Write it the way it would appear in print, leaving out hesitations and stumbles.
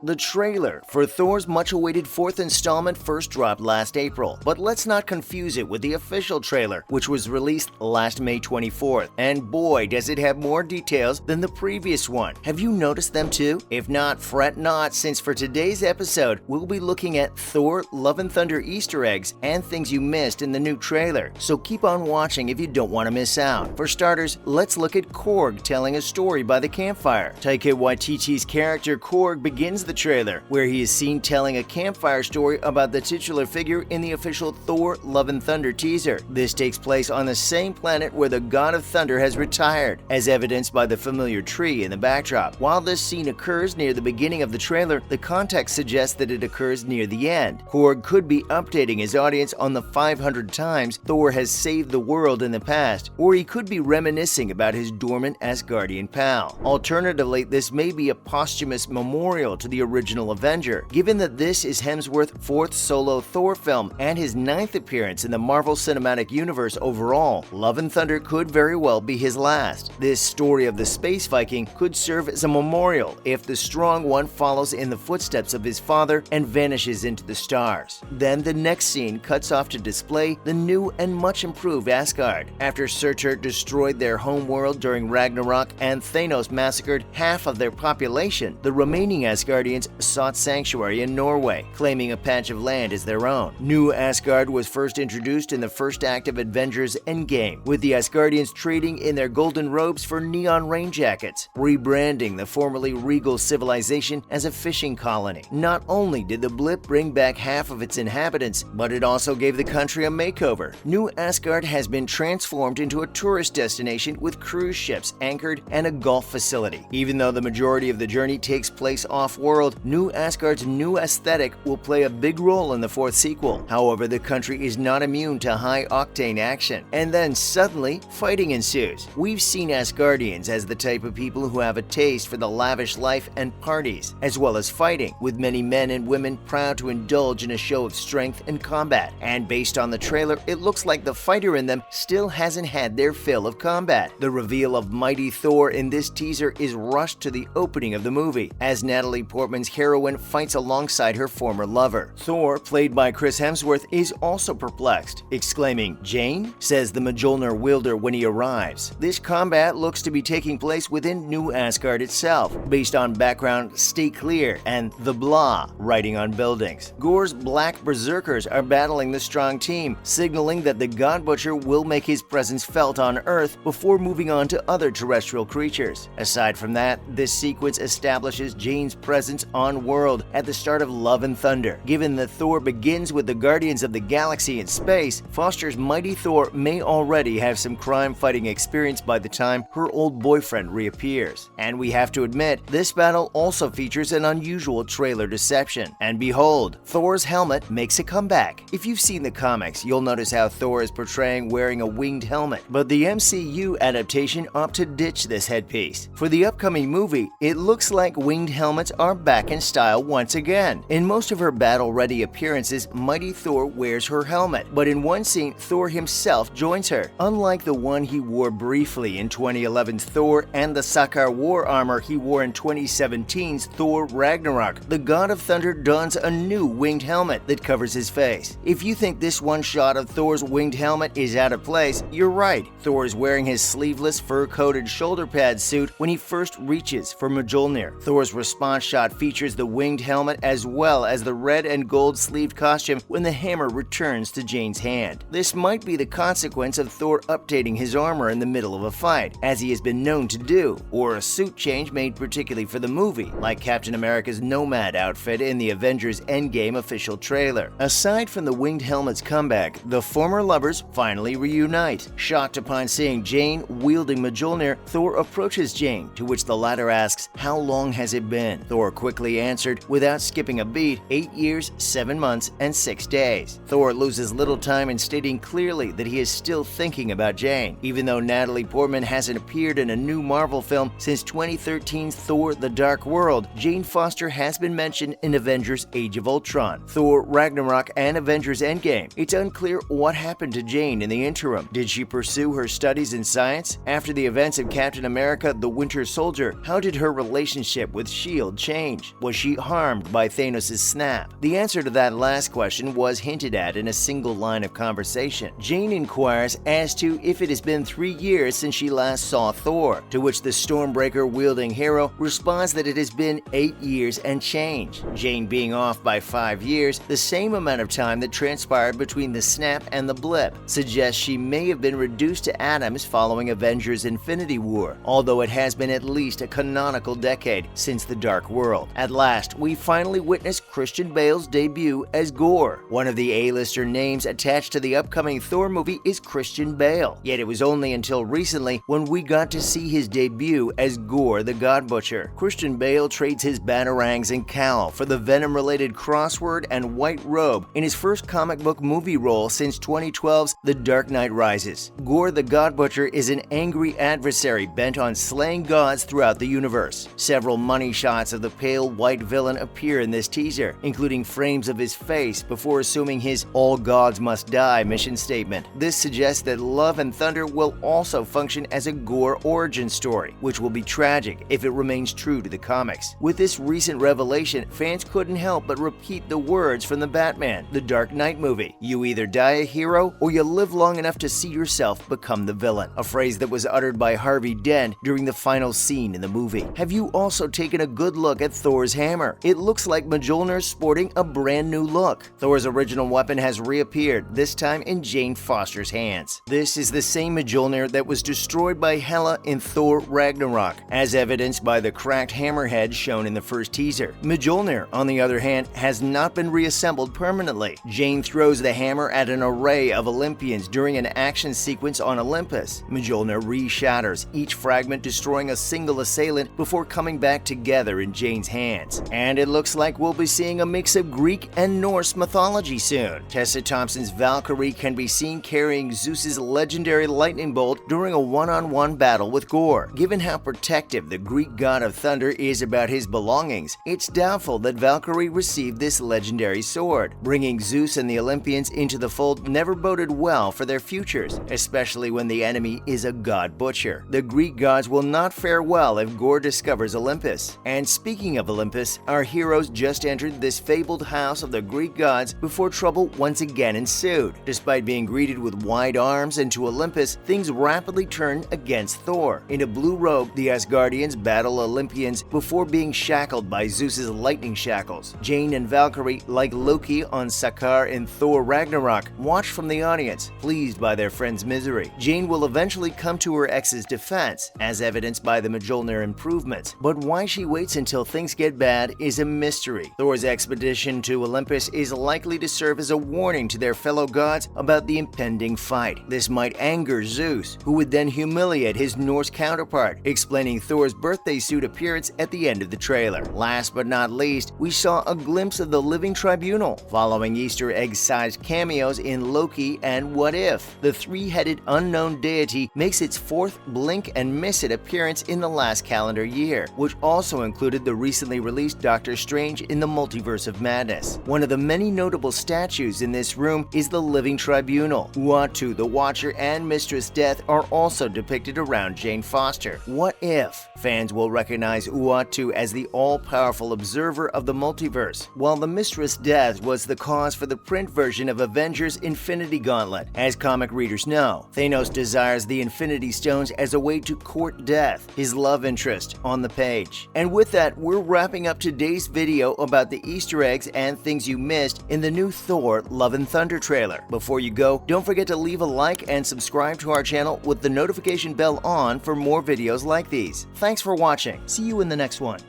The trailer for Thor's much-awaited fourth installment first dropped last April, but let's not confuse it with the official trailer, which was released last May 24th. And boy, does it have more details than the previous one. Have you noticed them too? If not, fret not, since for today's episode, we'll be looking at Thor Love and Thunder Easter eggs and things you missed in the new trailer. So keep on watching if you don't want to miss out. For starters, let's look at Korg telling a story by the campfire. Taika Waititi's character Korg begins the trailer, where he is seen telling a campfire story about the titular figure in the official Thor Love and Thunder teaser. This takes place on the same planet where the God of Thunder has retired, as evidenced by the familiar tree in the backdrop. While this scene occurs near the beginning of the trailer, the context suggests that it occurs near the end. Korg could be updating his audience on the 500 times Thor has saved the world in the past, or he could be reminiscing about his dormant Asgardian pal. Alternatively, this may be a posthumous memorial to the original Avenger, given that this is Hemsworth's fourth solo Thor film and his ninth appearance in the Marvel Cinematic Universe overall. Love and Thunder could very well be his last. This story of the space Viking could serve as a memorial if the strong one follows in the footsteps of his father and vanishes into the stars. Then the next scene cuts off to display the new and much improved Asgard. After Surtur destroyed their homeworld during Ragnarok and Thanos massacred half of their population, the remaining Asgardians sought sanctuary in Norway, claiming a patch of land as their own. New Asgard was first introduced in the first act of Avengers Endgame, with the Asgardians trading in their golden robes for neon rain jackets, rebranding the formerly regal civilization as a fishing colony. Not only did the blip bring back half of its inhabitants, but it also gave the country a makeover. New Asgard has been transformed into a tourist destination with cruise ships anchored and a golf facility. Even though the majority of the journey takes place off-world, New Asgard's new aesthetic will play a big role in the fourth sequel. However, the country is not immune to high-octane action. And then suddenly, fighting ensues. We've seen Asgardians as the type of people who have a taste for the lavish life and parties, as well as fighting, with many men and women proud to indulge in a show of strength and combat. And based on the trailer, it looks like the fighter in them still hasn't had their fill of combat. The reveal of mighty Thor in this teaser is rushed to the opening of the movie, as Natalie Portman's heroine fights alongside her former lover. Thor, played by Chris Hemsworth, is also perplexed, exclaiming, "Jane?" says the Mjolnir wielder when he arrives. This combat looks to be taking place within New Asgard itself, based on background "Stay Clear" and "The Blah" writing on buildings. Gorr's black berserkers are battling the strong team, signaling that the God Butcher will make his presence felt on Earth before moving on to other terrestrial creatures. Aside from that, this sequence establishes Jane's presence on-world at the start of Love and Thunder. Given that Thor begins with the Guardians of the Galaxy in space, Foster's mighty Thor may already have some crime-fighting experience by the time her old boyfriend reappears. And we have to admit, this battle also features an unusual trailer deception. And behold, Thor's helmet makes a comeback. If you've seen the comics, you'll notice how Thor is portraying wearing a winged helmet, but the MCU adaptation opted to ditch this headpiece. For the upcoming movie, it looks like winged helmets are back in style once again. In most of her battle-ready appearances, mighty Thor wears her helmet, but in one scene, Thor himself joins her. Unlike the one he wore briefly in 2011's Thor and the Sakaar war armor he wore in 2017's Thor Ragnarok, the God of Thunder dons a new winged helmet that covers his face. If you think this one shot of Thor's winged helmet is out of place, you're right. Thor is wearing his sleeveless, fur-coated shoulder pad suit when he first reaches for Mjolnir. Thor's response shot features the winged helmet as well as the red and gold sleeved costume when the hammer returns to Jane's hand. This might be the consequence of Thor updating his armor in the middle of a fight, as he has been known to do, or a suit change made particularly for the movie, like Captain America's Nomad outfit in the Avengers Endgame official trailer. Aside from the winged helmet's comeback, the former lovers finally reunite. Shocked upon seeing Jane wielding Mjolnir, Thor approaches Jane, to which the latter asks, "How long has it been?" Thor quickly answered, without skipping a beat, 8 years, 7 months, and 6 days. Thor loses little time in stating clearly that he is still thinking about Jane. Even though Natalie Portman hasn't appeared in a new Marvel film since 2013's Thor the Dark World, Jane Foster has been mentioned in Avengers Age of Ultron, Thor Ragnarok, and Avengers Endgame. It's unclear what happened to Jane in the interim. Did she pursue her studies in science? After the events of Captain America: The Winter Soldier, how did her relationship with S.H.I.E.L.D. change? change? Was she harmed by Thanos' snap? The answer to that last question was hinted at in a single line of conversation. Jane inquires as to if it has been 3 years since she last saw Thor, to which the Stormbreaker-wielding hero responds that it has been 8 years and change. Jane being off by 5 years, the same amount of time that transpired between the snap and the blip, suggests she may have been reduced to atoms following Avengers Infinity War, although it has been at least a canonical decade since the Dark World. At last, we finally witnessed Christian Bale's debut as Gorr. One of the A-lister names attached to the upcoming Thor movie is Christian Bale, yet it was only until recently when we got to see his debut as Gorr the God Butcher. Christian Bale trades his batarangs and cowl for the Venom-related crossword and white robe in his first comic book movie role since 2012's The Dark Knight Rises. Gorr the God Butcher is an angry adversary bent on slaying gods throughout the universe. Several money shots of the pale white villain appear in this teaser, including frames of his face before assuming his "all gods must die" mission statement. This suggests that Love and Thunder will also function as a Gorr origin story, which will be tragic if it remains true to the comics. With this recent revelation, fans couldn't help but repeat the words from the Batman, The Dark Knight movie: "You either die a hero or you live long enough to see yourself become the villain," a phrase that was uttered by Harvey Dent during the final scene in the movie. Have you also taken a good look at Thor's hammer? It looks like Mjolnir's sporting a brand new look. Thor's original weapon has reappeared, this time in Jane Foster's hands. This is the same Mjolnir that was destroyed by Hela in Thor Ragnarok, as evidenced by the cracked hammerhead shown in the first teaser. Mjolnir, on the other hand, has not been reassembled permanently. Jane throws the hammer at an array of Olympians during an action sequence on Olympus. Mjolnir re-shatters, each fragment destroying a single assailant before coming back together in Jane's hands. And it looks like we'll be seeing a mix of Greek and Norse mythology soon. Tessa Thompson's Valkyrie can be seen carrying Zeus's legendary lightning bolt during a one-on-one battle with Gorr. Given how protective the Greek god of thunder is about his belongings, it's doubtful that Valkyrie received this legendary sword. Bringing Zeus and the Olympians into the fold never boded well for their futures, especially when the enemy is a god butcher. The Greek gods will not fare well if Gorr discovers Olympus. And speaking of Olympus, our heroes just entered this fabled house of the Greek gods before trouble once again ensued. Despite being greeted with wide arms into Olympus, things rapidly turn against Thor. In a blue robe, the Asgardians battle Olympians before being shackled by Zeus's lightning shackles. Jane and Valkyrie, like Loki on Sakaar in Thor Ragnarok, watch from the audience, pleased by their friend's misery. Jane will eventually come to her ex's defense, as evidenced by the Mjolnir improvements, but why she waits until things get bad is a mystery. Thor's expedition to Olympus is likely to serve as a warning to their fellow gods about the impending fight. This might anger Zeus, who would then humiliate his Norse counterpart, explaining Thor's birthday suit appearance at the end of the trailer. Last but not least, we saw a glimpse of the Living Tribunal, following Easter egg-sized cameos in Loki and What If. The three-headed unknown deity makes its fourth blink-and-miss-it appearance in the last calendar year, which also included the recently released Doctor Strange in the Multiverse of Madness. One of the many notable statues in this room is the Living Tribunal. Uatu, the Watcher, and Mistress Death are also depicted around Jane Foster. What if? Fans will recognize Uatu as the all-powerful observer of the multiverse, while the Mistress Death was the cause for the print version of Avengers Infinity Gauntlet. As comic readers know, Thanos desires the Infinity Stones as a way to court Death, his love interest, on the page. And with that, we're wrapping up today's video about the Easter eggs and things you missed in the new Thor Love and Thunder trailer. Before you go, don't forget to leave a like and subscribe to our channel with the notification bell on for more videos like these. Thanks for watching. See you in the next one.